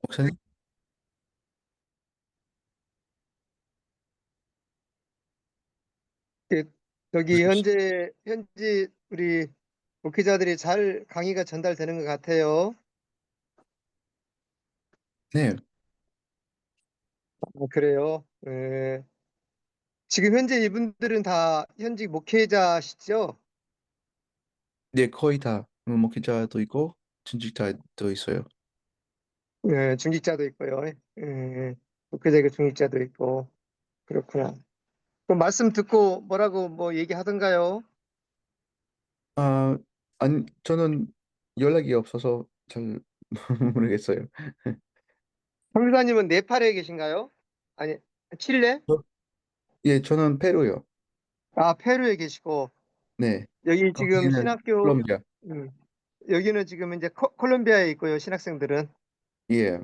목사님? 그, 저기 무슨- 현지 우리 목회자들이 잘 강의가 전달되는 것 같아요. 네, 그래요. 지금 현재 이분들은 다 현직 목회자시죠? 네, 거의 다 목회자도 있고 전직자도 있어요. 중직자도 있고요. 목회자 중직자도 있고 그렇구나. 그럼 말씀 듣고 뭐라고 뭐 얘기하던가요? 아, 아니, 저는 연락이 없어서 잘 모르겠어요. 성교사님은 네팔에 계신가요? 아니, 칠레? 예, 저는 페루요. 아, 페루에 계시고 네, 여기 지금 거기는 신학교 콜롬비아. 음, 여기는 지금 이제 콜롬비아에 있고요. 신학생들은. 예,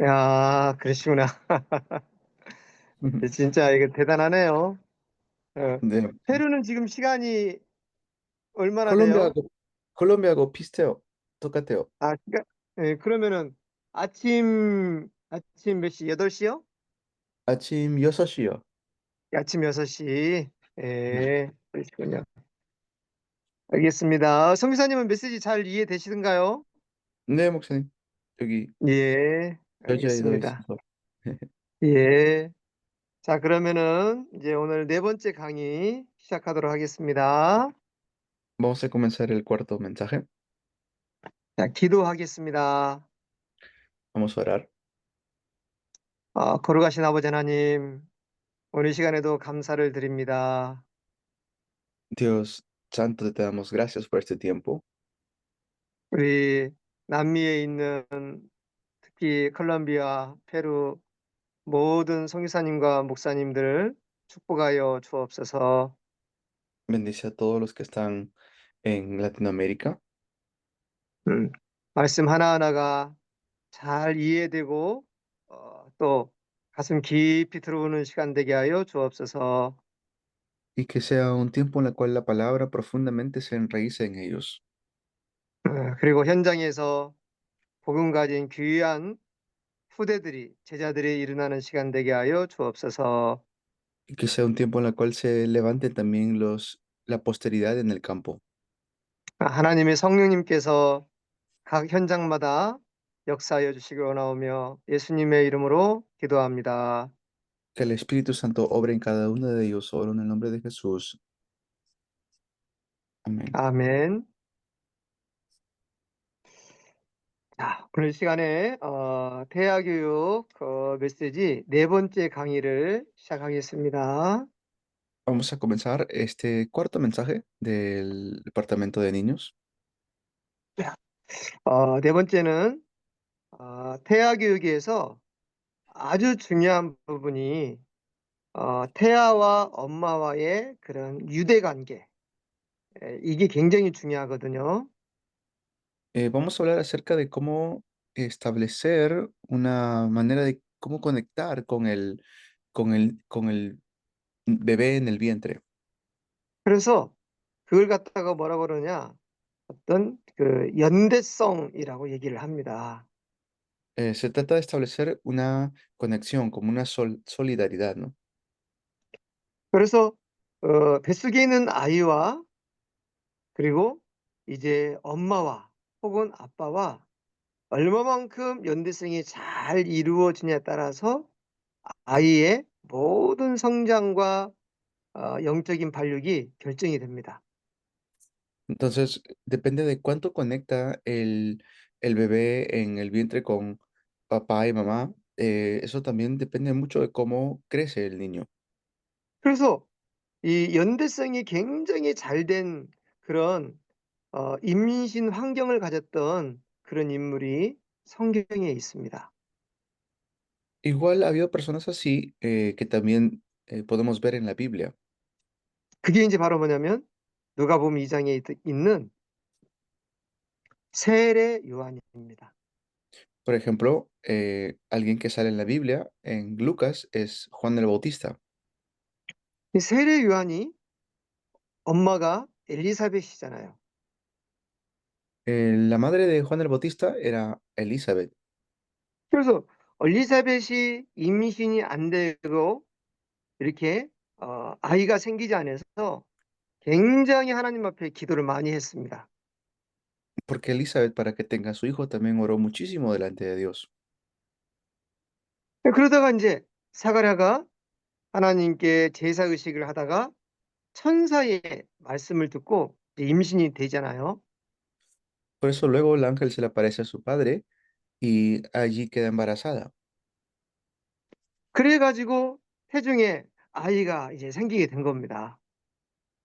야, 그러시구나. 진짜 이거 대단하네요. 어, 네, 페루는 지금 시간이 얼마나 돼요? 콜롬비아하고 콜롬비아하고 비슷해요. 똑같아요. 그러면은 아침 몇 시? 8시요? 아침 6시요. 아침 6시. 그러시군요. 알겠습니다. 성기사님은 메시지 잘 이해되시던가요? 네, 목사님. 여기 예, 여자에 더 알겠습니다. 있어서. 예. 자, 그러면은 이제 오늘 네 번째 강의 시작하도록 하겠습니다. Vamos a comenzar el cuarto mensaje. 자, 기도하겠습니다. Vamos a orar. 거룩하신 아버지 하나님, 오늘 시간에도 감사를 드립니다. Dios Santo, te damos gracias por este tiempo. 우리 남미에 있는 특히 콜롬비아, 페루 모든 성교사님과 목사님들 축복하여 주옵소서. Bendice a todos los que están en Latinoamérica, 음, 말씀 하나하나가 잘 이해되고 또 가슴 깊이 들어오는 시간 되게 하여 주옵소서. y que sea un tiempo en el cual la palabra profundamente se enraíce en ellos, 그리고 현장에서 복음 가진 귀한 후대들이 제자들이 일어나는 시간 되게 하여 주옵소서. y que sea un tiempo en el cual se levanten también la posteridad en el campo, 하나님의 성령님께서 각 현장마다 역사하여 주시기 원하오며 예수님의 이름으로 기도합니다. que el Espíritu Santo obre en cada uno de ellos, oro en el nombre de Jesús. Amén. 아멘. 자, 오늘 시간에 대화교육 메시지 네 번째 강의를 시작하겠습니다. Vamos a comenzar este cuarto mensaje del Departamento de Niños. 네 번째는 태아교육에서 아주 중요한 부분이 태아와 엄마와의 그런 유대관계, 이게 굉장히 중요하거든요. Vamos a hablar acerca de cómo establecer una manera de cómo conectar con el bebé en el vientre. 그래서 그걸 갖다가 뭐라고 그러냐? 어떤 그 연대성이라고 얘기를 합니다. Se trata de establecer una conexión, como una solidaridad, ¿no? 그래서 뱃속에 있는 아이와 그리고 이제 엄마와 혹은 아빠와 얼마만큼 연대성이 잘 이루어지냐에 따라서 아이의 모든 성장과 영적인 발육이 결정이 됩니다. Entonces, depende de cuánto conecta el bebé en el vientre con papá y mamá. Eso también depende mucho de cómo crece el niño. 그래서 이 연대성이 굉장히 잘 된 그런 임신 환경을 가졌던 그런 인물이 성경에 있습니다. Igual ha habido personas así que también podemos ver en la Biblia. 그게 이제 바로 뭐냐면 누가복음 2장에 있는 세례 요한입니다. Por ejemplo, alguien que sale en la Biblia, en Lucas, es Juan el Bautista. 이 세례 요한이 엄마가 엘리사벳이잖아요. La madre de Juan el Bautista era Elizabeth. 그래서 엘리사벳이 임신이 안 되고 이렇게 아이가 생기지 않아서 굉장히 하나님 앞에 기도를 많이 했습니다. porque Elizabeth, para que tenga a su hijo, también oró muchísimo delante de Dios. 그러다가 이제 사가랴가 하나님께 제사 의식을 하다가 천사의 말씀을 듣고 이제 임신이 되잖아요. Por eso luego el ángel se le aparece a su padre y allí queda embarazada. 그래가지고 태중에 아이가 이제 생기게 된 겁니다.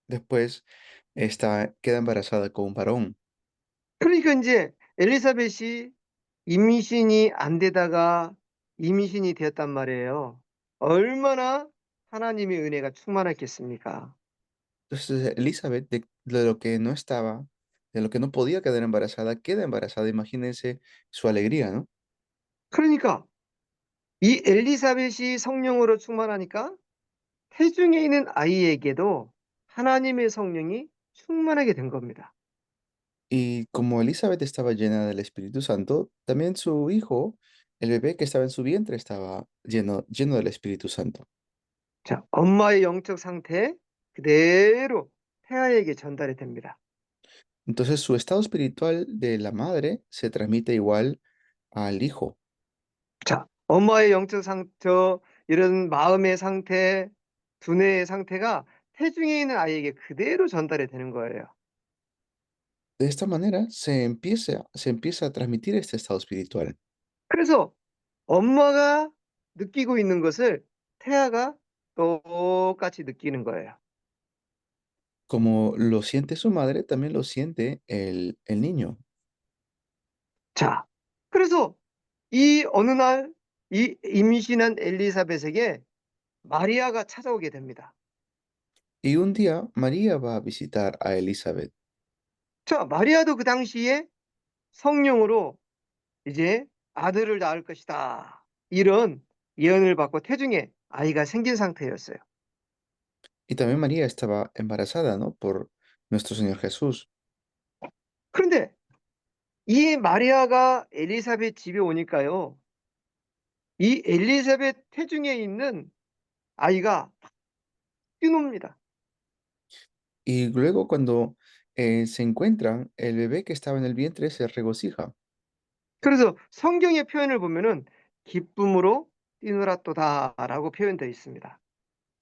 Después queda embarazada con un varón. 그러니까 이제 엘리사벳이 임신이 안 되다가 임신이 되었단 말이에요. 얼마나 하나님의 은혜가 충만했겠습니까? Entonces Elizabeth, de lo que no estaba, de lo que no podía quedar embarazada, queda embarazada. Imagínense su alegría, ¿no? 그러니까 이 엘리사벳이 성령으로 충만하니까 태중에 있는 아이에게도 하나님의 성령이 충만하게 된 겁니다. Y como Elizabeth estaba llena del Espíritu Santo, también su hijo, el bebé que estaba en su vientre, estaba lleno del Espíritu Santo. 자, 엄마의 영적 상태 그대로 태아에게 전달이 됩니다. Entonces su estado espiritual de la madre se transmite igual al hijo. 자, 엄마의 영적 상태, 이런 마음의 상태, 두뇌의 상태가 태중에 있는 아이에게 그대로 전달이 되는 거예요. De esta manera se empieza a transmitir este estado espiritual. 그래서 엄마가 느끼고 있는 것을 태아가 똑같이 느끼는 거예요. Como lo siente su madre, también lo siente el niño. 자, 그래서 이 어느 날 이 임신한 엘리사벳에게 마리아가 찾아오게 됩니다. Y un día María va a visitar a Elizabeth. 자, 마리아도 그 당시에 성령으로 이제 아들을 낳을 것이다. 이런 예언을 받고 태중에 아이가 생긴 상태였어요. Y también María estaba embarazada, ¿no? Por nuestro Señor Jesús. 그런데 이 마리아가 엘리사벳 집에 오니까요. 이 엘리사벳 태중에 있는 아이가 뛰놉니다. Y luego cuando se encuentran, el bebé que estaba en el vientre se regocija. 그래서 성경의 표현을 보면은 기쁨으로 뛰놀았도다라고 표현되어 있습니다.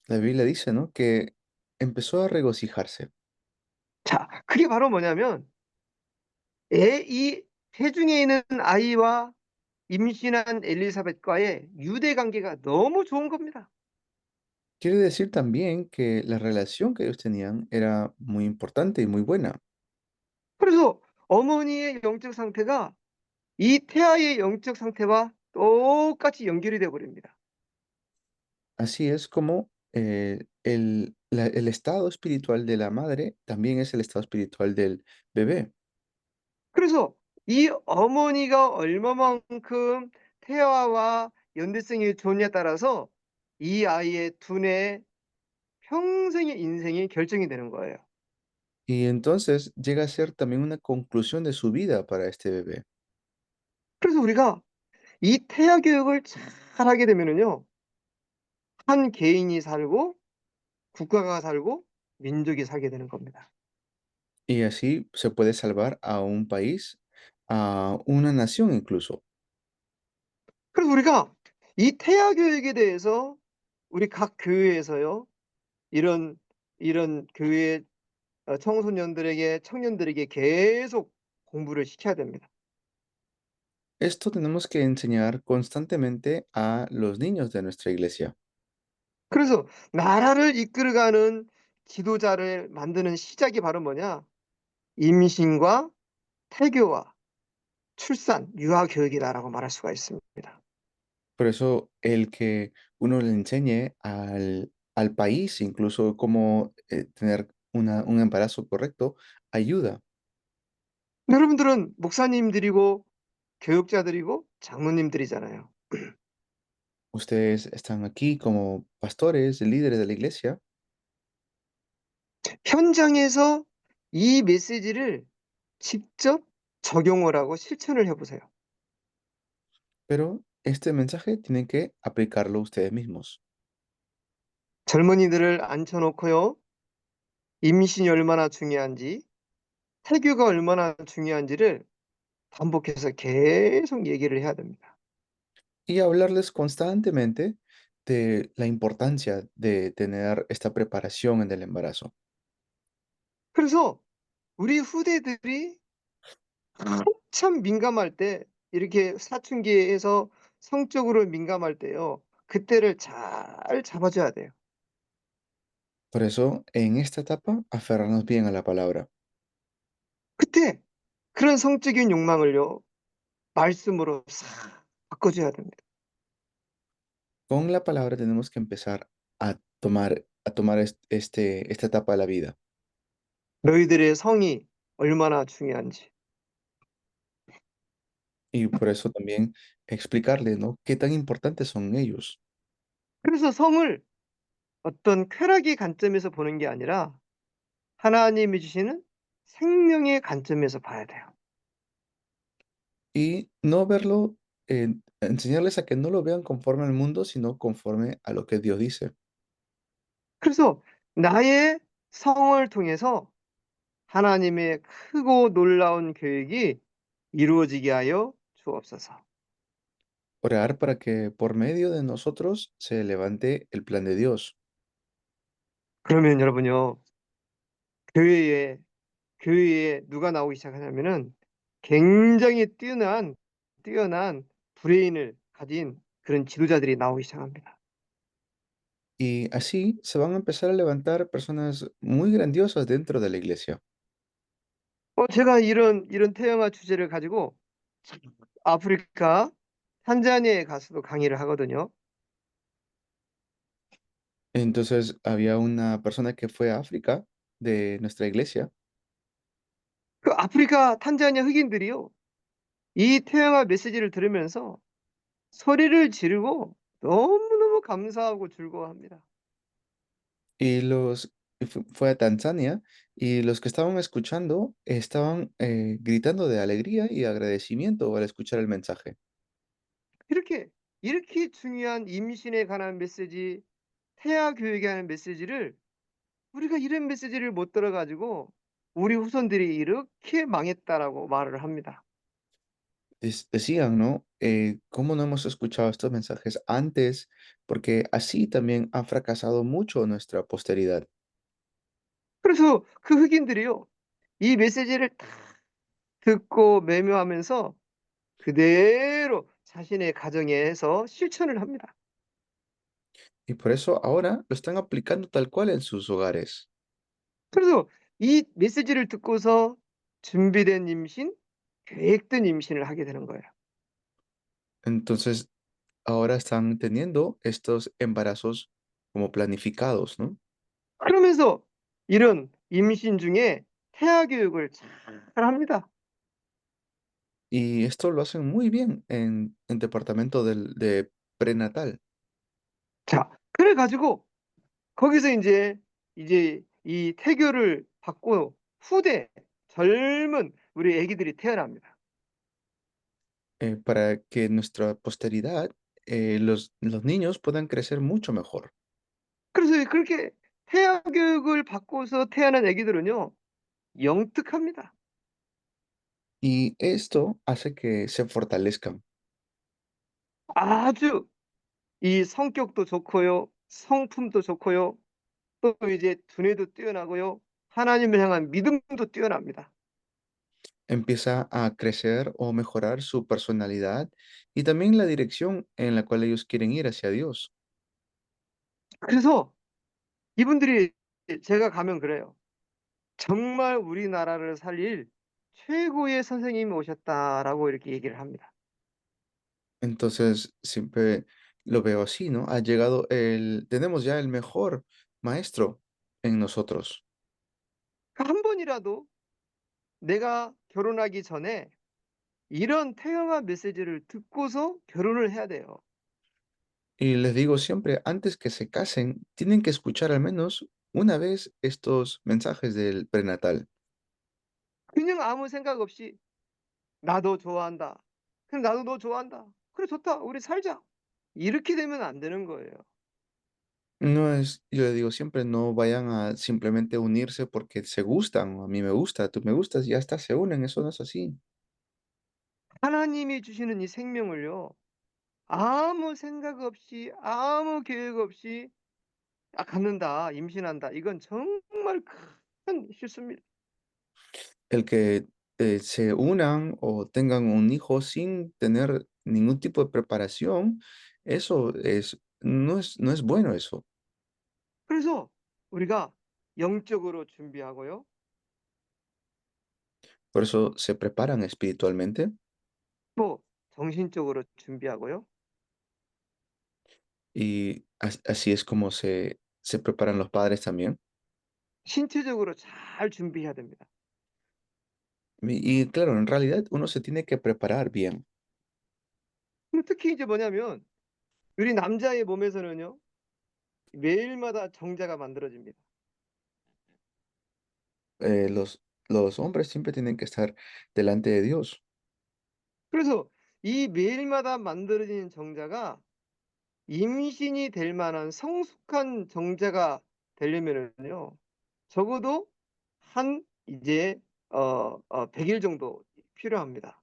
La Biblia dice, ¿no? Que empezó a regocijarse. 자, 그게 바로 뭐냐면 이 태중에 있는 아이와 임신한 엘리사벳과의 유대 관계가 너무 좋은 겁니다. Quiere decir también que la relación que ellos tenían era muy importante y muy buena. 그래서 어머니의 영적 상태가 이 태아의 영적 상태와 똑같이 연결이 되어 버립니다. Así es como el estado espiritual de la madre también es el estado espiritual del bebé. 그래서 이 어머니가 얼마만큼 태아와 연대성이 좋냐에 따라서 이 아이의 두뇌 평생의 인생이 결정이 되는 거예요. Y entonces llega a ser también una conclusión de su vida para este bebé. 그래서 우리가 이 태아 교육을 잘하게 되면은요. 한 개인이 살고 국가가 살고 민족이 살게 되는 겁니다. Y así se puede salvar a un país, a una nación incluso. 그래서 우리가 이 태아 교육에 대해서 우리 각 교회에서요. 이런 교회 청소년들에게 청년들에게 계속 공부를 시켜야 됩니다. Esto tenemos que enseñar constantemente a los niños de nuestra iglesia. 그래서 나라를 이끌어가는 지도자를 만드는 시작이 바로 뭐냐? 임신과 태교와 출산, 유아 교육이다라고 말할 수가 있습니다. Por eso el que uno le enseñe al país, incluso cómo tener un embarazo correcto, ayuda. 여러분들은 목사님들이고 교육자들이고 장로님들이잖아요. Ustedes están aquí como pastores, líderes de la iglesia, 현장에서 이 메시지를 직접 적용을 하고 실천을 해 보세요. pero este mensaje tienen que aplicarlo ustedes mismos. 젊은이들을 앉혀놓고요. 임신이 얼마나 중요한지, 태교가 얼마나 중요한지를 반복해서 계속 얘기를 해야 됩니다. Y hablarles constantemente de la importancia de tener esta preparación en el embarazo. 그래서 우리 후대들이 한참 민감할 때 이렇게 사춘기에서 성적으로 민감할 때요. 그때를 잘 잡아줘야 돼요. Por eso, en esta etapa, aferrarnos bien a la palabra. 그때 그런 성적인 욕망을요. 말씀으로 싹 바꿔줘야 됩니다. Con la palabra tenemos que empezar a tomar esta etapa de la vida. 너희들의 성이 얼마나 중요한지. Y por eso también explicarle, ¿no? Qué tan importantes son ellos. 그래서 성을 어떤 쾌락의 관점에서 보는 게 아니라 하나님이 주시는 생명의 관점에서 봐야 돼요. Y no verlo, enseñarles a que no lo vean conforme al mundo, sino conforme a lo que Dios dice. 그래서 나의 성을 통해서 하나님의 크고 놀라운 계획이 이루어지게 하여 주옵소서. Orar para que por medio de nosotros se levante el plan de Dios. 그러면 여러분요. 교회에 교회에 누가 나오기 시작하냐면은 굉장히 뛰어난 브레인을 가진 그런 지도자들이 나오기 시작합니다. Y así se van a empezar a levantar personas muy grandiosas dentro de la iglesia. 제가 이런 태영아 주제를 가지고 아프리카 탄자니아에 가서도 강의를 하거든요. Entonces había una persona que fue a África de nuestra iglesia 그 아프리카 탄자니아 흑인들이요. 이 태영아 메시지를 들으면서 소리를 지르고 너무너무 감사하고 즐거워합니다. y fue a Tanzania y los que estaban escuchando estaban gritando de alegría y agradecimiento al escuchar el mensaje. 이렇게 이렇게 중요한 임신에 관한 메시지, 태아 교육에 관한 메시지를 우리가 이런 메시지를 못 들어 가지고 우리 후손들이 이렇게 망했다라고 말을 합니다. Decían, ¿no? ¿Cómo no hemos escuchado estos mensajes antes? Porque así también ha fracasado mucho nuestra posteridad. 그래서 그 흑인들이요. 이 메시지를 딱 듣고 매묘하면서 그대로 자신의 가정에서 실천을 합니다. Y por eso ahora lo están aplicando tal cual en sus hogares. 그래서 이 메시지를 듣고서 준비된 임신, 계획된 임신을 하게 되는 거예요. Entonces, ahora están teniendo estos embarazos como planificados, ¿no? 그러면서 이런 임신 중에 태아 교육을 잘합니다. Y esto lo hacen muy bien en departamento de prenatal. 자, 그래 가지고 거기서 이제 이 태교를 받고 후대 젊은 우리 아기들이 태어납니다. Para que nuestra posteridad, los niños puedan crecer mucho mejor. 그래서 그렇게 태아 교육을 받고서 태어난 아기들은요. 영특합니다. Y esto hace que se fortalezcan. 아주 이 성격도 좋고요. 성품도 좋고요. 또 이제 두뇌도 뛰어나고요. 하나님을 향한 믿음도 뛰어납니다. Empieza a crecer o mejorar su personalidad y también la dirección en la cual ellos quieren ir hacia Dios. 그래서 이분들이 제가 가면 그래요. "정말 우리나라를 살릴 최고의 선생님이 오셨다."라고 이렇게 얘기를 합니다. Entonces, siempre lo veo así, ¿no? Tenemos ya el mejor maestro en nosotros. 한 번이라도 내가 결혼하기 전에 이런 태영아 메시지를 듣고서 결혼을 해야 돼요. Y les digo siempre, antes que se casen, tienen que escuchar al menos una vez estos mensajes del prenatal. 그냥 아무 생각 없이 "나 너 좋아한다." "그럼 나도 너 좋아한다." 그래 좋다. 우리 살자." 이렇게 되면 안 되는 거예요. No es, yo le digo siempre, no vayan a simplemente unirse porque se gustan, o a mí me gusta, tú me gustas, y ya está, se unen, eso no es así. 하나님이 주시는 이 생명을요. 아무 생각 없이 아무 계획 없이 갖는다. 임신한다. 이건 정말 큰 실수입니다. El que se unan o tengan un hijo sin tener ningún tipo de preparación, eso es, no es bueno eso. 그래서 우리가 영적으로 준비하고요. Por eso se preparan espiritualmente 또 정신적으로 준비하고요. y así es como se preparan los padres también. 신체적으로 잘 준비해야 됩니다. Y claro, en realidad uno se tiene que preparar bien. 그리고 특히 이제 뭐냐면 우리 남자의 몸에서는요. 매일마다 정자가 만들어집니다. Los hombres siempre tienen que estar delante de Dios. 그래서 이 매일마다 만들어지는 정자가 임신이 될 만한 성숙한 정자가 되려면은요. 적어도 한 이제 100일 정도 필요합니다.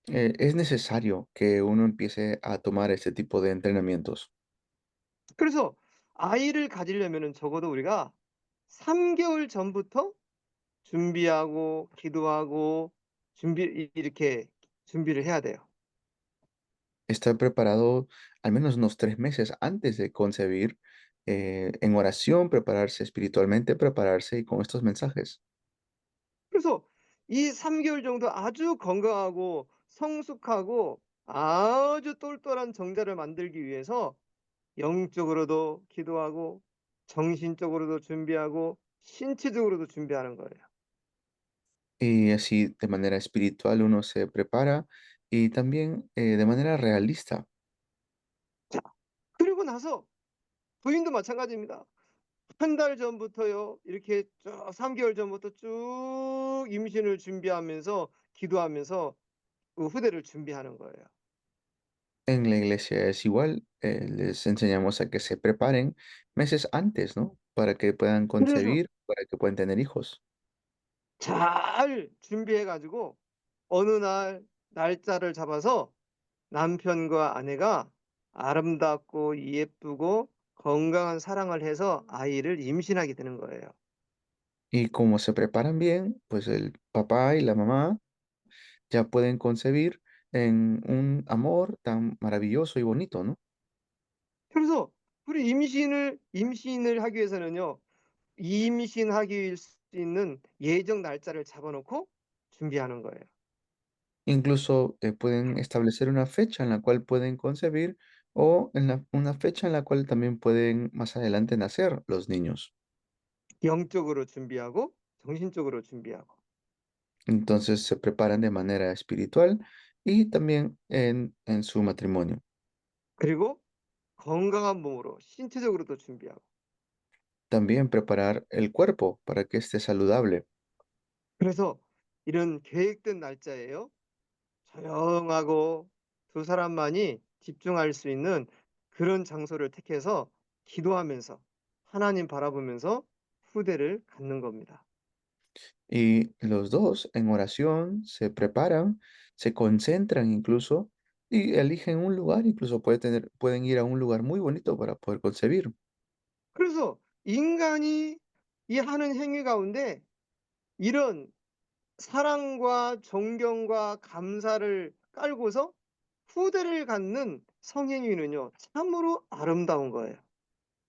Es necesario que uno empiece a tomar este tipo de entrenamientos. 그래서 아이를 가지려면은 적어도 우리가 3 개월 전부터 준비하고 기도하고 이렇게 준비를 해야 돼요. Estar preparado al menos unos 3 meses antes de concebir, en oración, prepararse espiritualmente, prepararse y con estos mensajes. 그래서 이 3 개월 정도 아주 건강하고 성숙하고 아주 똘똘한 정자를 만들기 위해서 영적으로도 기도하고 정신적으로도 준비하고 신체적으로도 준비하는 거예요. Y así de manera espiritual uno se prepara y también de manera realista. 자 그리고 나서 부인도 마찬가지입니다. 한 달 전부터요. 이렇게 쭉 3 개월 전부터 쭉 임신을 준비하면서 기도하면서 그 후대를 준비하는 거예요. En la iglesia es igual, les enseñamos a que se preparen meses antes, ¿no? Para que puedan 그래서 concebir, para que puedan tener hijos. 잘 준비해 가지고 어느 날 날짜를 잡아서 남편과 아내가 아름답고 예쁘고 건강한 사랑을 해서 아이를 임신하게 되는 거예요. Y como se preparan bien, pues el papá y la mamá ya pueden concebir en un amor tan maravilloso y bonito, ¿no? 그래서 우리 임신을 하기 위해서는요. 임신하기 수 있는 예정 날짜를 잡아 놓고 준비하는 거예요. Incluso pueden establecer una fecha en la cual pueden concebir o una fecha en la cual también pueden más adelante nacer los niños. 영적으로 준비하고 정신적으로 준비하고. Entonces se preparan de manera espiritual y también en su matrimonio. 그리고 건강한 몸으로 신체적으로도 준비하고. También preparar el cuerpo para que esté saludable. 그래서 이런 계획된 날짜에요. 조용하고 두 사람만이 집중할 수 있는 그런 장소를 택해서 기도하면서 하나님 바라보면서 후대를 갖는 겁니다. Y los dos en oración se preparan, se concentran incluso y eligen un lugar, incluso pueden ir a un lugar muy bonito para poder concebir. 그래서 인간이 이 하는 행위 가운데 이런 사랑과 존경과 감사를 깔고서 후대를 갖는 성행위는요 참으로 아름다운 거예요.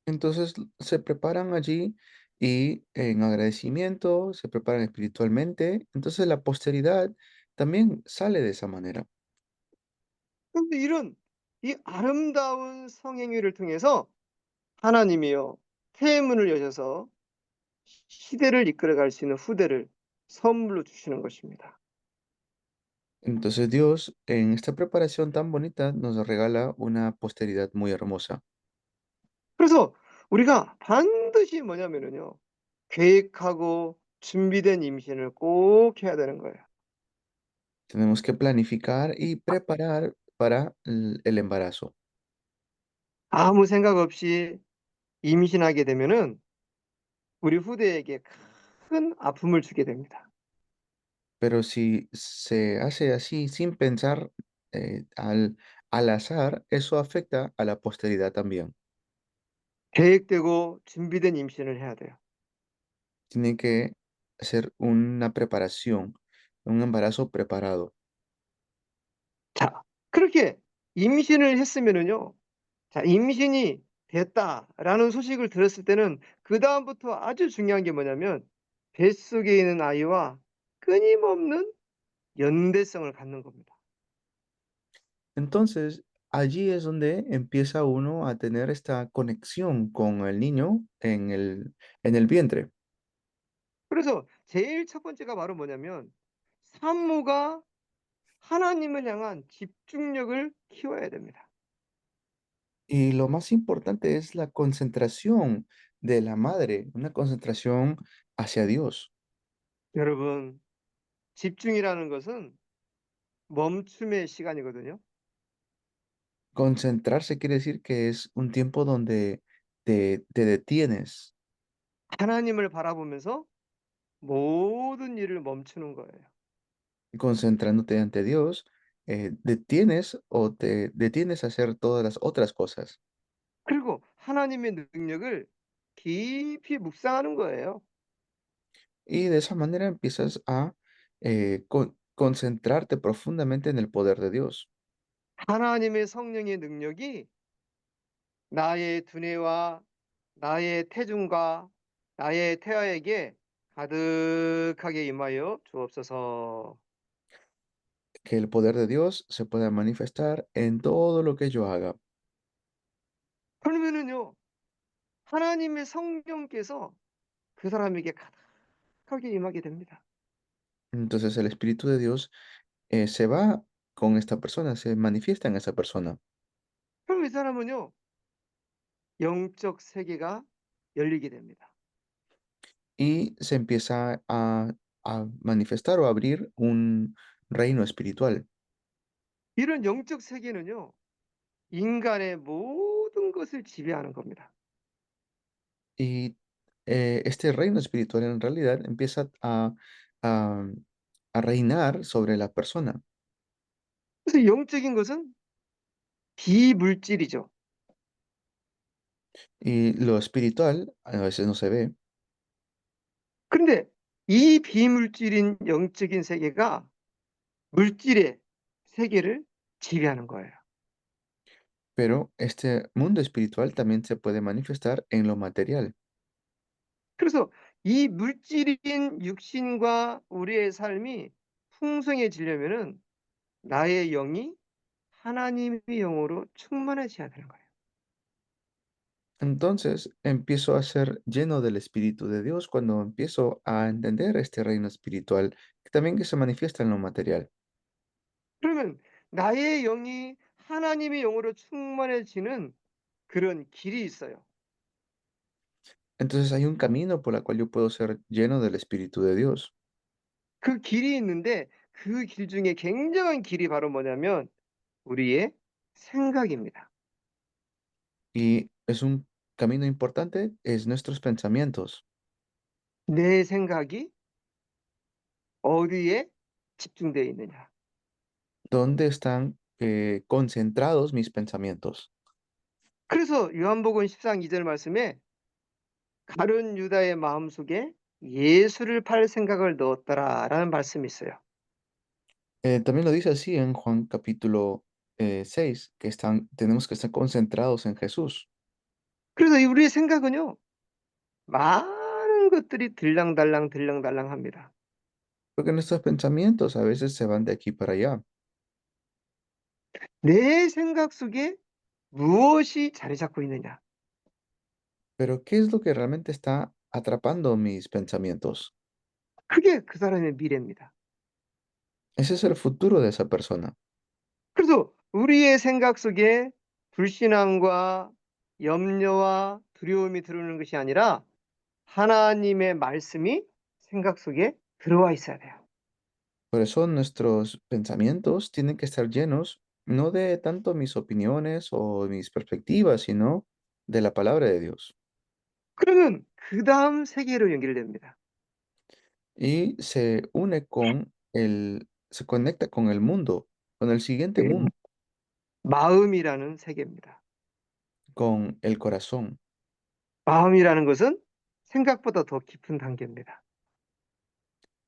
Entonces se preparan allí y en agradecimiento, se preparan espiritualmente. Entonces la posteridad también sale de esa manera. 그런데 이런 이 아름다운 성행위를 통해서 하나님이요 태문을 여셔서 시대를 이끌어갈 수 있는 후대를 선물로 주시는 것입니다. Entonces Dios en esta preparación tan bonita nos regala una posteridad muy hermosa. 그래서 우리가 반드시 뭐냐면은요. 계획하고 준비된 임신을 꼭 해야 되는 거예요. Tenemos que planificar y preparar para el embarazo. 아무 생각 없이 임신하게 되면은 우리 후대에게 큰 아픔을 주게 됩니다. Pero si se hace así sin pensar al azar, eso afecta a la posteridad también. 계획되고 준비된 임신을 해야 돼요. Tiene que ser una preparación, un embarazo preparado. 자, 그렇게 임신을 했으면은요. 자, 임신이 됐다라는 소식을 들었을 때는 그다음부터 아주 중요한 게 뭐냐면 뱃속에 있는 아이와 끊임없는 연대성을 갖는 겁니다. Entonces, allí es donde empieza uno a tener esta conexión con el niño en el vientre. 그래서 제일 첫 번째가 바로 뭐냐면 산모가 하나님을 향한 집중력을 키워야 됩니다. Y lo más importante es la concentración de la madre, una concentración hacia Dios. 여러분, 집중이라는 것은 멈춤의 시간이거든요. Concentrarse quiere decir que es un tiempo donde te detienes, 하나님을 바라보면서 모든 일을 멈추는 거예요. concentrándote ante Dios, detienes o te detienes a hacer todas las otras cosas. 그리고 하나님의 능력을 깊이 묵상하는 거예요. Y de esa manera empiezas a concentrarte profundamente en el poder de Dios. 하나님의 성령의 능력이 나의 두뇌와 나의 태중과 나의 태아에게 가득하게 임하여 주옵소서. Que el poder de Dios se pueda manifestar en todo lo que yo haga. 그러면은요, 하나님의 성령께서 그 사람에게 가득하게 임하게 됩니다. Entonces el Espíritu de Dios se va con esta persona, se manifiesta en esa persona 그럼 이 사람은요, 영적 세계가 열리게 됩니다. y se empieza a manifestar o a abrir un reino espiritual. 이런 영적 세계는요, 인간의 모든 것을 지배하는 겁니다. Y este reino espiritual en realidad empieza a, a reinar sobre la persona. 그래서 영적인 것은 비물질이죠. Y lo espiritual a veces no se ve, 그런데 이 비물질인 영적인 세계가 물질의 세계를 지배하는 거예요. pero este mundo espiritual también se puede manifestar en lo material. 그래서 이 물질인 육신과 우리의 삶이 풍성해지려면은 나의 영이 하나님의 영으로 충만해져야 되는 거예요. Entonces empiezo a ser lleno del Espíritu de Dios cuando empiezo a entender este reino espiritual, que también que se manifiesta en lo material. 그러면 나의 영이 하나님의 영으로 충만해지는 그런 길이 있어요. Entonces hay un camino por el cual yo puedo ser lleno del Espíritu de Dios. 그 길이 있는데 그 길 중에 굉장한 길이 바로 뭐냐면 우리의 생각입니다. Y es un camino importante, es nuestros pensamientos. 내 생각이 어디에 집중되어 있느냐. ¿Dónde están concentrados mis pensamientos? 그래서 요한복음 10장 2절 말씀에 가룟 유다의 마음속에 예수를 팔 생각을 넣었더라라는 말씀이 있어요. También lo dice así en Juan capítulo 6, que tenemos que estar concentrados en Jesús. 그래서 이 우리의 생각은요. 많은 것들이 들랑달랑 들랑달랑합니다. Porque nuestros pensamientos a veces se van de aquí para allá. 내 생각 속에 무엇이 자리 잡고 있느냐. Pero ¿qué es lo que realmente está atrapando mis pensamientos? 그게 그 사람의 미래입니다. Ese es el futuro de esa persona. 그래서 우리의 생각 속에 불신앙과 염려와 두려움이 들어오는 것이 아니라 하나님의 말씀이 생각 속에 들어와 있어야 돼요. Por eso nuestros pensamientos tienen que estar llenos. no de tanto mis opiniones o mis perspectivas, sino de la palabra de Dios. 그러면 그다음 세계로 연결됩니다. Y se conecta con el mundo, con el siguiente 예, mundo, 마음이라는 세계입니다. con el corazón. 마음이라는 것은 생각보다 더 깊은 단계입니다.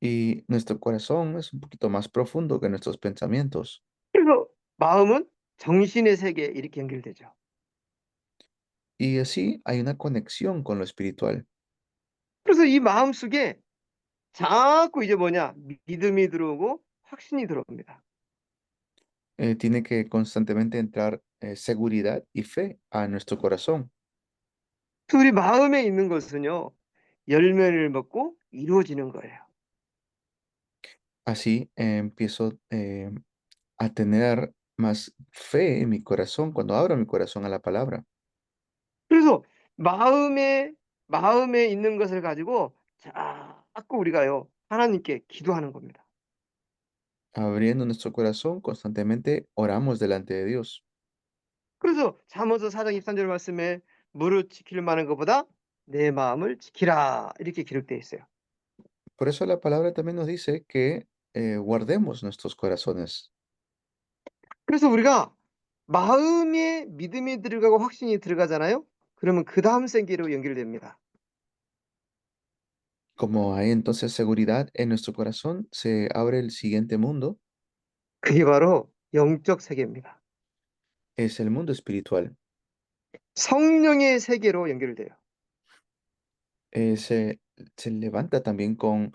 Y nuestro corazón es un poquito más profundo que nuestros pensamientos. 그래서 마음은 정신의 세계에 이렇게 연결되죠. Y así hay una conexión con lo espiritual. 그래서 이 마음 속에 자꾸 이제 뭐냐 믿음이 들어오고 확신이 들어옵니다. Tiene que constantemente entrar seguridad y fe a nuestro corazón. 그래서 우리 마음에 있는 것은요 열매를 먹고 이루어지는 거예요. Así empiezo a tener más fe en mi corazón cuando abro mi corazón a la palabra, 그래서 마음에 있는 것을 가지고 자꾸 우리가요 하나님께 기도하는 겁니다. abriendo nuestro corazón, constantemente oramos delante de Dios. 그래서 잠언서 4장 23절 말씀에 무릇 지킬 만한 것보다 내 마음을 지키라 이렇게 기록되어 있어요. Por eso la palabra también nos dice que guardemos nuestros corazones. 그래서 우리가 마음에 믿음이 들어가고 확신이 들어가잖아요. 그러면 그 다음 생계로 연결됩니다. Como hay entonces seguridad en nuestro corazón, se abre el siguiente mundo, 그게 바로 영적 세계입니다. es el mundo espiritual. 성령의 세계로 연결돼요. Eh, se, se levanta también con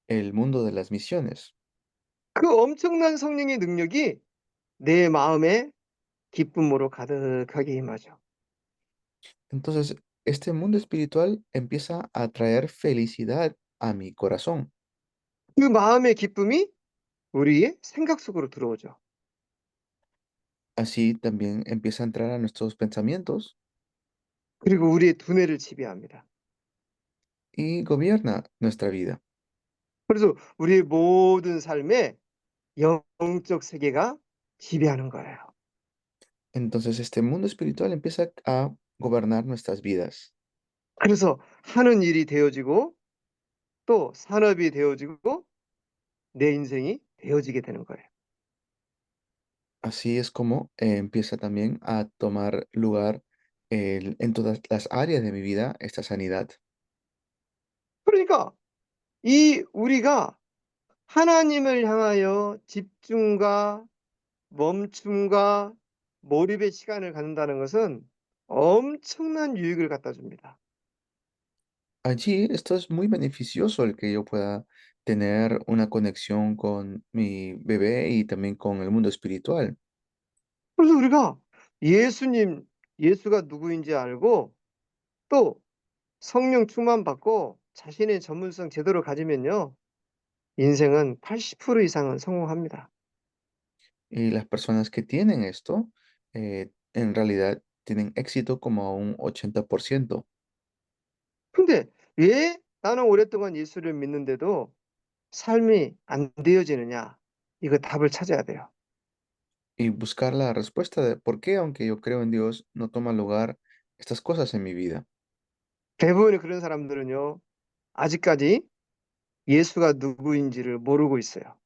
el mundo de las misiones. 그 엄청난 성령의 능력이 내 마음에 기쁨으로 가득하게 임하죠. Entonces, este mundo espiritual empieza a traer felicidad a mi corazón. 그 마음의 기쁨이 우리의 생각 속으로 들어오죠. Así también empieza a entrar a nuestros pensamientos 그리고 우리의 두뇌를 지배합니다. y gobierna nuestra vida. 그래서 우리의 모든 삶에 영적 세계가 지배하는 거예요. Entonces, este mundo espiritual empieza a gobernar nuestras vidas. 그래서 하는 일이 되어지고 또 산업이 되어지고 내 인생이 되어지게 되는 거예요. Así es como empieza también a tomar lugar en todas las áreas de mi vida esta sanidad. 그러니까 이 우리가 하나님을 향하여 집중과 멈춤과 몰입의 시간을 갖는다는 것은 엄청난 유익을 갖다 줍니다. Allí esto es muy beneficioso el que yo pueda tener una conexión con mi bebé y también con el mundo espiritual. 그래서 우리가 예수가 누구인지 알고 또 성령 충만 받고 자신의 전문성 제대로 가지면요. 인생은 80% 이상은 성공합니다. Y las personas que tienen esto, en realidad tienen éxito como a un 80%. 근데 왜 나는 오랫동안 예수를 믿는데도 삶이 안 되어지느냐? 이거 답을 찾아야 돼요. Y buscar la respuesta de por qué, aunque yo creo en Dios, no toma lugar estas cosas en mi vida. 대부분의 그런 사람들은요. 아직까지 예수가 누구인지를 모르고 있어요.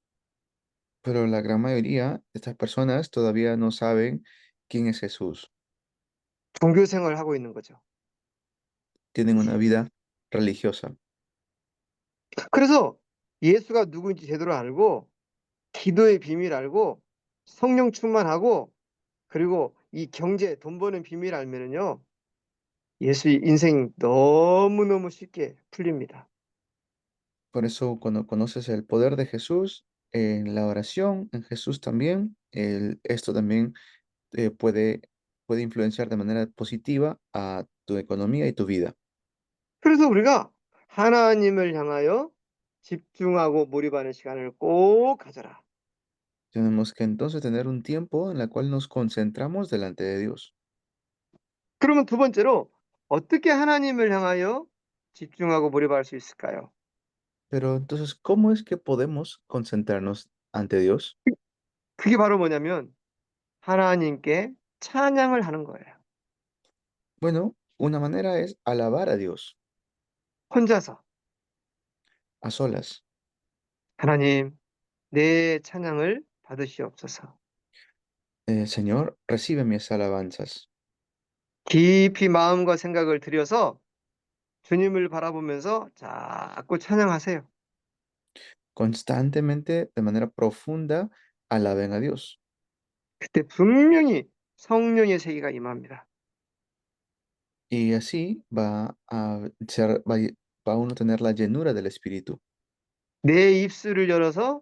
Pero la gran mayoría de estas personas todavía no saben quién es Jesús. 종교 생활을 하고 있는 거죠. Tienen una vida religiosa. 그래서 예수가 누구인지 제대로 알고 기도의 비밀 알고 성령 충만하고 그리고 이 경제 돈 버는 비밀 알면은요. 예수 인생 너무너무 쉽게 풀립니다. Por eso, cuando conoces el poder de Jesús en la oración, en Jesús también, esto también puede influenciar de manera positiva a tu economía y tu vida. 그래서 우리가 하나님을 향하여 집중하고 몰입하는 시간을 꼭 가져라. Tenemos que entonces tener un tiempo en el cual nos concentramos delante de Dios. 그러면 두 번째로 어떻게 하나님을 향하여 집중하고 몰입할 수 있을까요? Pero entonces, ¿cómo es que podemos concentrarnos ante Dios? 그게 바로 뭐냐면 하나님께 찬양을 하는 거예요. Bueno, una manera es alabar a Dios 혼자서 a solas. 하나님 내 찬양을 받으시옵소서. Señor, recibe mis alabanzas. 깊이 마음과 생각을 들여서 주님을 바라보면서 자꾸 찬양하세요. Constantemente, de manera profunda, alaben a Dios. 그때 분명히 성령의 세계가 임합니다. Y así va uno a tener la llenura del Espíritu. 내 입술을 열어서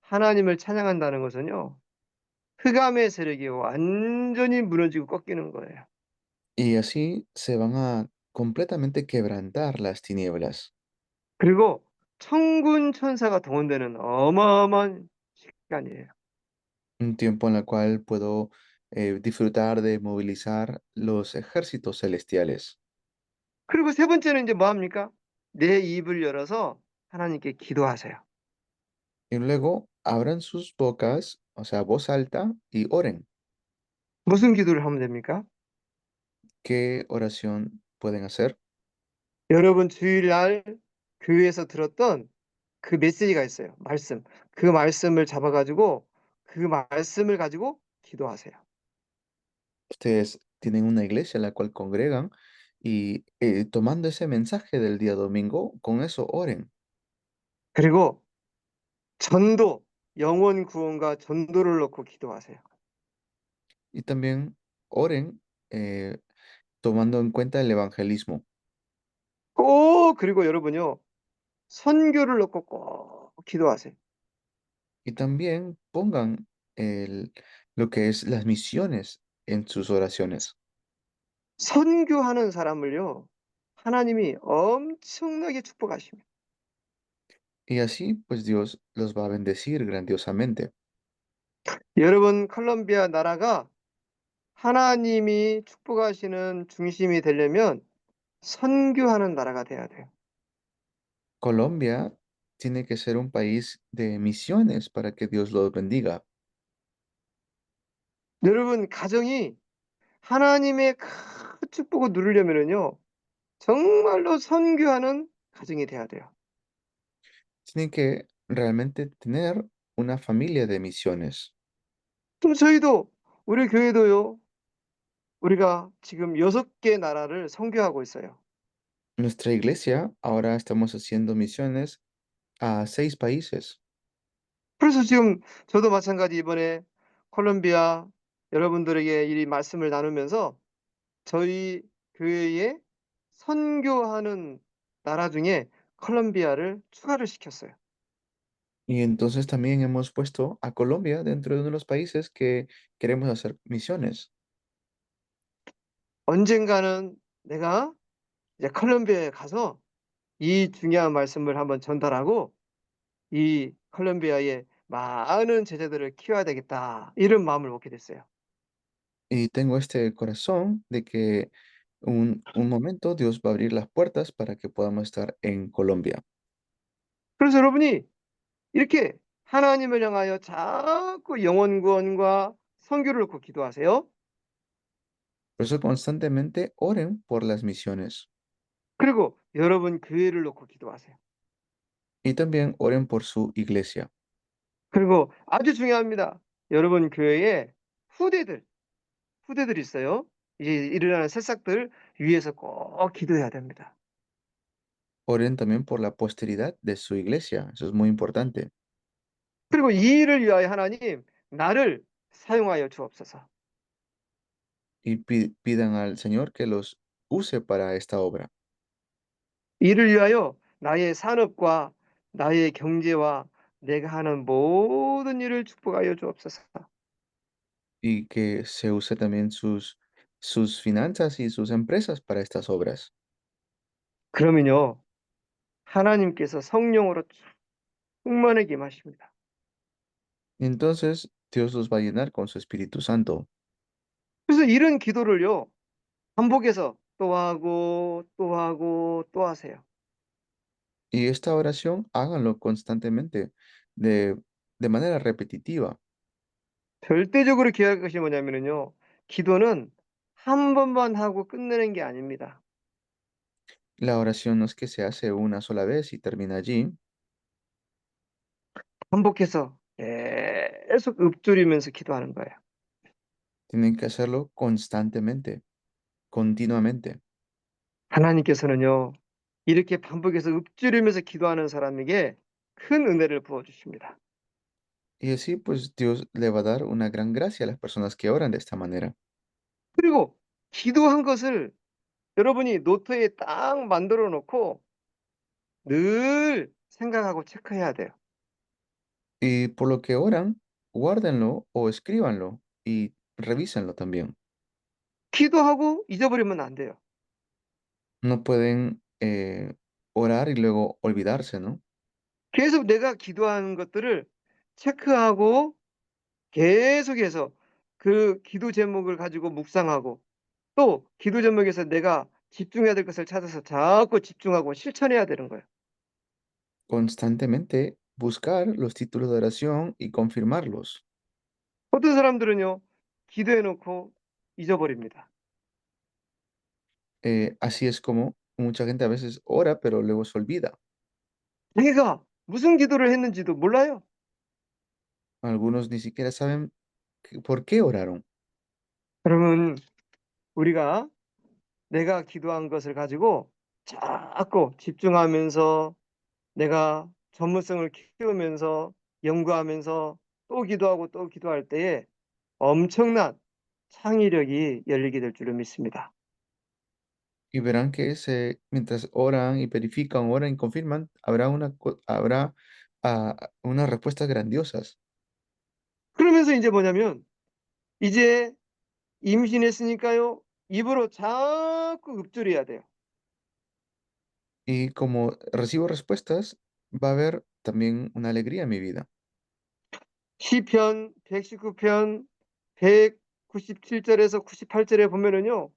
하나님을 찬양한다는 것은요. 흑암의 세력이 완전히 무너지고 꺾이는 거예요. Y así se van a completamente quebrantar las tinieblas. 그리고 천군 천사가 동원되는 어마어마한 시간이에요. Un tiempo en el cual puedo disfrutar de movilizar los ejércitos celestiales. 그리고 세 번째는 이제 뭐 합니까? 내 입을 열어서 하나님께 기도하세요. Y luego abran sus bocas, o sea, voz alta, y oren. 무슨 기도를 하면 됩니까? ¿Qué oración pueden hacer? 여러분 주일날 교회에서 들었던 그 메시지가 있어요. 말씀. 그 말씀을 잡아가지고 그 말씀을 가지고 기도하세요. Ustedes tienen una iglesia en la cual congregan y tomando ese mensaje del día domingo, con eso oren. 그리고 전도, 영혼 구원과 전도를 놓고 기도하세요. Y también oren eh, tomando en cuenta el evangelismo. 꼭 그리고 여러분요. 선교를 놓고 꼭 기도하세요. Y también pongan lo que es las misiones en sus oraciones. 선교하는 사람을요. 하나님이 엄청나게 축복하십니다. Y así, pues Dios los va a bendecir grandiosamente. 여러분 콜롬비아 나라가 하나님이 축복하시는 중심이 되려면 선교하는 나라가 돼야 돼요. Colombia tiene que ser un país de misiones para que Dios los bendiga. 여러분 가정이 하나님의 큰 축복을 누리려면은요. 정말로 선교하는 가정이 돼야 돼요. Tienen que realmente tener una familia de misiones. 그럼 저희도 우리 교회도요. 우리가 지금 6개 나라를 선교하고 있어요. Nuestra iglesia ahora estamos haciendo misiones a 6 países. 그래서 지금 저도 마찬가지 이번에 콜롬비아 여러분들에게 이 말씀을 나누면서 저희 교회에 선교하는 나라 중에 콜롬비아를 추가를 시켰어요. Y entonces también hemos puesto a Colombia dentro de uno de los países que queremos hacer misiones. 언젠가는 내가 이제 콜롬비아에 가서 이 중요한 말씀을 한번 전달하고 이 콜롬비아에 많은 제자들을 키워야 되겠다. 이런 마음을 먹게 됐어요. Y tengo este corazón de que un momento Dios va a abrir las puertas para que podamos estar en Colombia. 그래서 여러분이 이렇게 하나님을 향하여 자꾸 영혼 구원과 선교를 놓고 기도하세요. Por eso constantemente oren por las misiones 그리고 여러분 교회를 놓고 기도하세요. y también oren por su iglesia. 그리고 아주 중요합니다. 여러분 교회에 후대들, 후대들 있어요. 이제 일어나는 새싹들 위해서 꼭 기도해야 됩니다. Oren también por la posteridad de su iglesia. Eso es muy importante. 그리고 이 일을 위하여 하나님 나를 사용하여 주옵소서. Y pidan al Señor que los use para esta obra 이를 위하여 나의 산업과 나의 경제와 내가 하는 모든 일을 축복하여 주옵소서. y que se use también sus finanzas y sus empresas para estas obras. 그러면요 하나님께서 성령으로 충만하게 임하십니다. Y entonces Dios los va a llenar con su Espíritu Santo. 그래서 이런 기도를요 반복해서 또 하고 또 하고 또 하세요. Y esta oración háganlo constantemente, de, de manera repetitiva. 절대적으로 기억할 것이 뭐냐면요. 기도는 한 번만 하고 끝내는 게 아닙니다. La oración no es que se hace una sola vez y termina allí, 반복해서 계속 읊조리면서 기도하는 거예요. tienen que hacerlo constantemente, continuamente. 하나님께서는요, 이렇게 반복해서 읊조리면서 기도하는 사람에게 큰 은혜를 부어주십니다. Y así, pues Dios le va a dar una gran gracia a las personas que oran de esta manera. 그리고 기도한 것을 여러분이 노트에 딱 만들어 놓고 늘 생각하고 체크해야 돼요. Y por lo que oran, guárdenlo o escríbanlo y revísenlo también. 기도하고 잊어버리면 안 돼요. No pueden orar y luego olvidarse, ¿no? 계속 내가 기도한 것들을 체크하고 계속해서 그 기도 제목을 가지고 묵상하고 또 기도 제목에서 내가 집중해야 될 것을 찾아서 자꾸 집중하고 실천해야 되는 거예요. Constantemente buscar los títulos de oración y confirmarlos. 어떤 사람들은요, 기도해 놓고 잊어버립니다. Así es como mucha gente a veces ora, pero luego se olvida. 자기가 무슨 기도를 했는지도 몰라요. Algunos ni siquiera saben por qué oraron. 그러면 우리가 내가 기도한 것을 가지고 자꾸 집중하면서 내가 전문성을 키우면서 연구하면서 또 기도하고 또 기도할 때에 엄청난 창의력이 열리게 될 줄을 믿습니다. Y verán que mientras oran y verifican, oran y confirman, habrá unas respuestas grandiosas. 그러면서 이제 뭐냐면 이제 임신했으니까요. 입으로 자꾸 읊조려야 돼요. Y como recibo respuestas, va a haber también una alegría en mi vida. 시편 119편 197절에서 98절에 보면은요.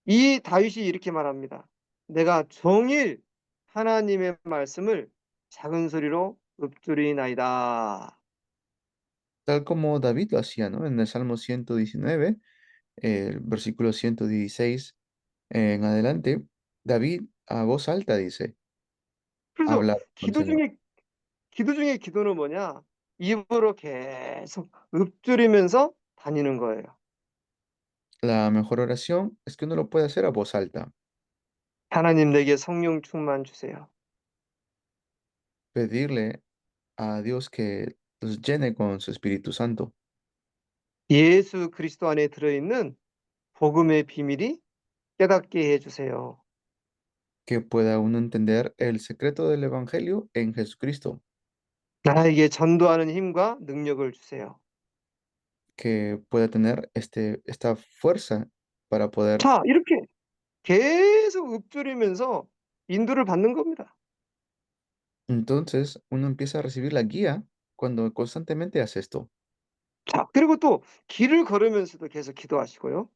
이 다윗이 이렇게 말합니다. 내가 종일 하나님의 말씀을 작은 소리로 읊조리나이다. Tal como David lo hacía, ¿no? En el Salmo 119, el versículo 116 en adelante, David a voz alta dice, 그래서 habla con el 기도 Señor. 중에 기도 중에 기도는 뭐냐? 입으로 계속 읊조리면서 다니는 거예요. La mejor oración es que uno lo puede hacer a voz alta, 하나님 내게 성령 충만 주세요. pedirle a Dios que los llene con su Espíritu Santo, 예수 그리스도 안에 들어있는 복음의 비밀이 깨닫게 해 주세요. que pueda uno entender el secreto del Evangelio en Jesucristo, 나에게 전도하는 힘과 능력을 주세요. que pueda tener esta fuerza para poder. 자, 이렇게 계속 읊조리면서 인도를 받는 겁니다. Entonces, uno empieza a recibir la guía cuando constantemente hace esto. 자, 그리고 또 길을 걸으면서도 계속 기도하시고요.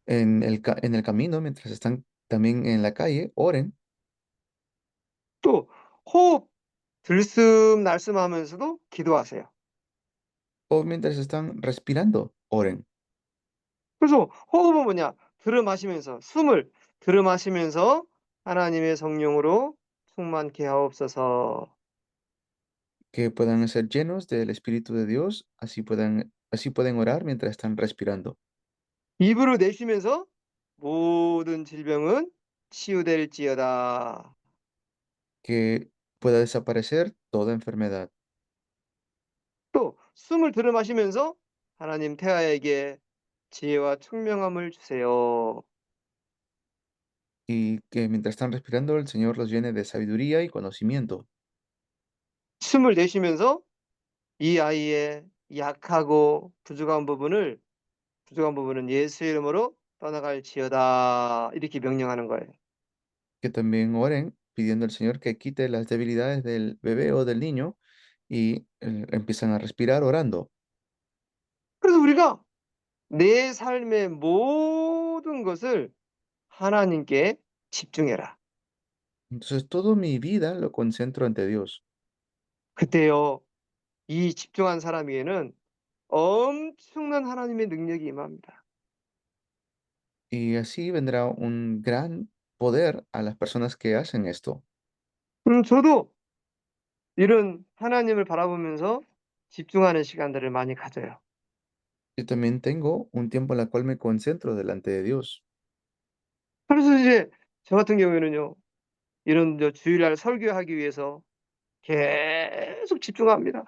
En el camino, mientras están también en la calle, oren, 또 호흡 들숨날숨하면서도 기도하세요. o mientras están respirando, oren, 그래서 호흡은 뭐냐? 들어 마시면서 숨을 들어 마시면서 하나님의 성령으로 충만케 하옵소서. que puedan ser llenos del Espíritu de Dios, así pueden orar mientras están respirando, 입으로 내쉬면서 모든 질병은 치유될지어다. que pueda desaparecer toda enfermedad, 또 숨을 들어 마시면서 하나님 태아에게 지혜와 총명함을 주세요. y que mientras están respirando, el Señor los llene de sabiduría y conocimiento, 숨을 내쉬면서 이 아이의 약하고 부족한 부분은 예수의 이름으로 떠나갈지어다. 이렇게 명령하는 거예요. que también oren pidiendo al Señor que quite las debilidades del bebé o del niño y empiezan a respirar orando. 그래서 우리가 내 삶의 모든 것을 하나님께 집중해라. Entonces, toda mi vida lo concentro ante Dios. 그때요, 이 집중한 사람에게는 엄청난 하나님의 능력이 임합니다. Y así vendrá un gran poder a las personas que hacen esto. 저도 이런 하나님을 바라보면서 집중하는 시간들을 많이 가져요. Yo también tengo un tiempo en la cual me concentro delante de Dios. 그래서 이제 저 같은 경우에는요, 이런 주일날 설교하기 위해서 계속 집중합니다.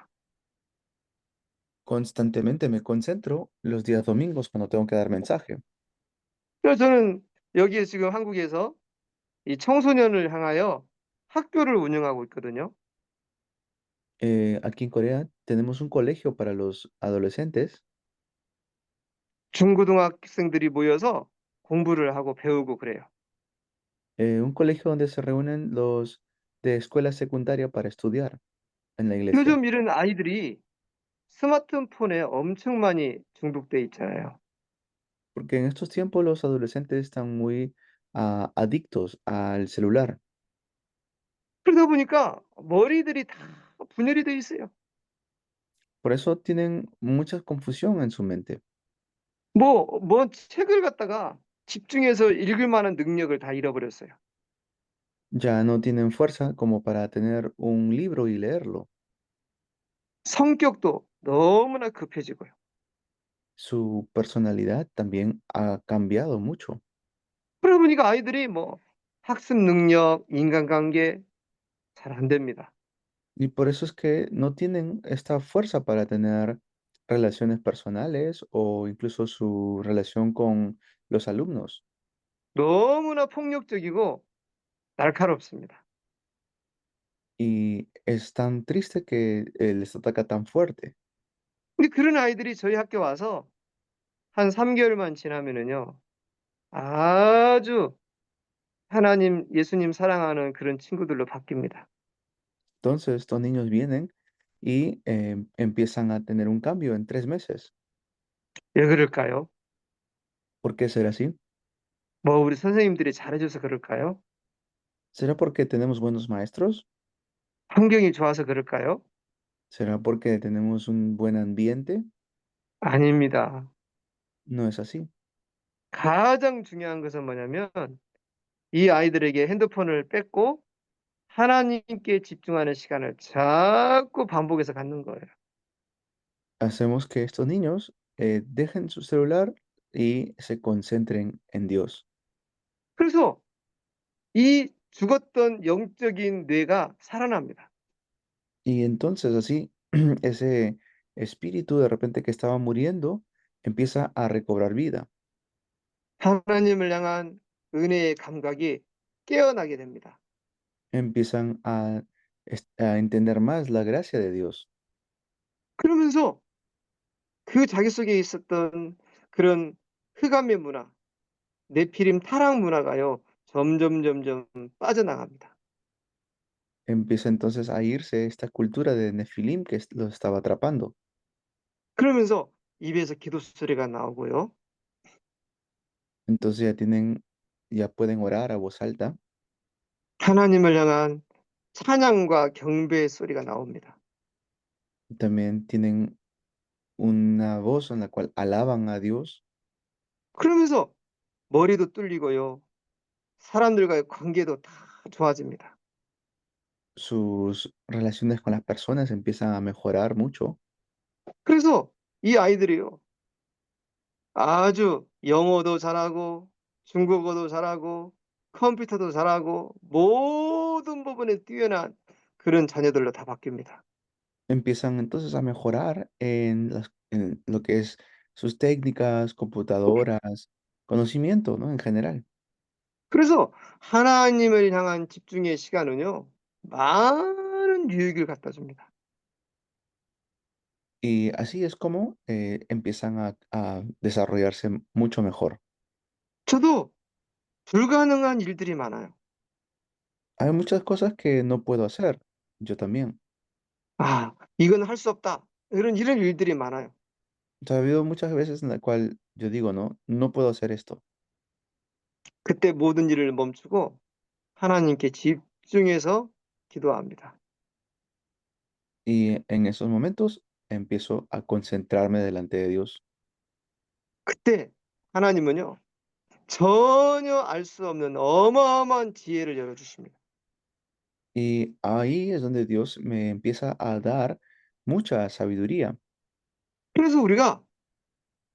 Constantemente me concentro los días domingos cuando tengo que dar mensaje. 그래서 저는 여기에 지금 한국에서 이 청소년을 향하여 학교를 운영하고 있거든요. Aquí en Corea tenemos un colegio para los adolescentes, 중고등학생들이 모여서 공부를 하고 배우고 그래요. un colegio donde se reúnen los de escuela secundaria para estudiar en la iglesia. 요즘 이런 아이들이 스마트폰에 엄청 많이 중독돼 있잖아요. Porque en estos tiempos los adolescentes están muy adictos al celular. 그러다 보니까 머리들이 다 분열이 돼 있어요. Por eso tienen mucha confusión en su mente. 뭐 책을 갖다가 집중해서 읽을 만한 능력을 다 잃어버렸어요. Ya no tienen fuerza como para tener un libro y leerlo. 성격도 너무나 급해지고요. Su personalidad también ha cambiado mucho. 그러다 보니까 아이들이 뭐 학습 능력, 인간관계 잘 안 됩니다. Y por eso es que no tienen esta fuerza para tener relaciones personales o incluso su relación con los alumnos. 너무나 폭력적이고 날카롭습니다. Y es tan triste que les ataca tan fuerte. 근데 그런 아이들이 저희 학교 와서 한 3개월만 지나면은요. 아주 하나님, 예수님 사랑하는 그런 친구들로 바뀝니다. Entonces estos niños vienen y empiezan a tener un cambio en 3 meses. 왜 그럴까요? ¿Por qué será así? 뭐 우리 선생님들이 잘해줘서 그럴까요? ¿Será porque tenemos buenos maestros? 환경이 좋아서 그럴까요? ¿Será porque tenemos un buen ambiente? 아닙니다. No es así. 가장 중요한 것은 뭐냐면 이 아이들에게 핸드폰을 뺏고 하나님께 집중하는 시간을 자꾸 반복해서 갖는 거예요. Hacemos que estos niños dejen su celular y se concentren en Dios. 그래서 이 죽었던 영적인 뇌가 살아납니다. Y entonces así, ese espíritu de repente que estaba muriendo empieza a recobrar vida. 하나님을 향한 은혜의 감각이 깨어나게 됩니다. Empiezan a entender más la gracia de Dios. 그러면서 그 자기 속에 있었던 그런 흑암의 문화, 네피림 타락 문화가요. 점점 빠져나갑니다. Empieza entonces a irse esta cultura de Nefilim que los estaba atrapando. 그러면서 입에서 기도 소리가 나오고요. Entonces ya pueden orar a voz alta. 하나님을 향한 찬양과 경배의 소리가 나옵니다. También tienen una voz en la cual alaban a Dios. 그러면서 머리도 뚫리고요. 사람들과의 관계도 다 좋아집니다. Sus relaciones con las personas empiezan a mejorar mucho. 그래서 이 아이들이요. 아주 영어도 잘하고 중국어도 잘하고 컴퓨터도 잘하고 모든 부분에 뛰어난 그런 자녀들로 다 바뀝니다. Empiezan entonces a mejorar en lo que es sus técnicas, computadoras, conocimiento, ¿no? En general. 그래서 하나님을 향한 집중의 시간은요. 많은 유익을 갖다 줍니다. Y así es como empiezan a desarrollarse mucho mejor. 저도 불가능한 일들이 많아요. Hay muchas cosas que no puedo hacer, yo también. 아, 이건 할 수 없다. 이런 일들이 많아요. O sea, ha habido muchas veces en la cual yo digo, no, no puedo hacer esto. 그때 모든 일을 멈추고 하나님께 집중해서 기도합니다. Y en esos momentos empiezo a concentrarme delante de Dios. 그때 하나님은요, 전혀 알 수 없는 어마어마한 지혜를 열어 주십니다. Y ahí es donde Dios me empieza a dar mucha sabiduría. 그래서 우리가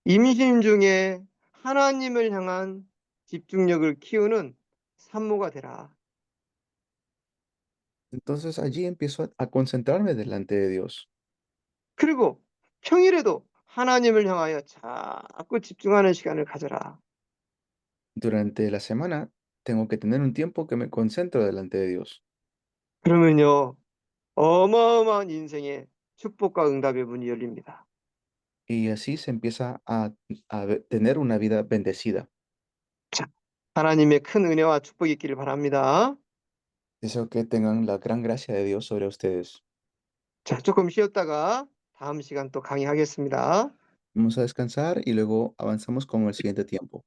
임신 중에 하나님을 향한 집중력을 키우는 산모가 되라. Entonces allí empiezo a concentrarme delante de Dios. 그리고 평일에도 하나님을 향하여 자꾸 집중하는 시간을 가져라. Durante la semana tengo que tener un tiempo que me concentro delante de Dios. 그러면요, 어마어마한 인생의 축복과 응답의 문이 열립니다. Y así se empieza tener una vida bendecida. 자, 하나님의 큰 은혜와 축복이 있기를 바랍니다. Deseo que tengan la gran gracia de Dios sobre ustedes. 자, 조금 쉬었다가 다음 시간 또 강의하겠습니다. Vamos a descansar y luego avanzamos con el siguiente tiempo.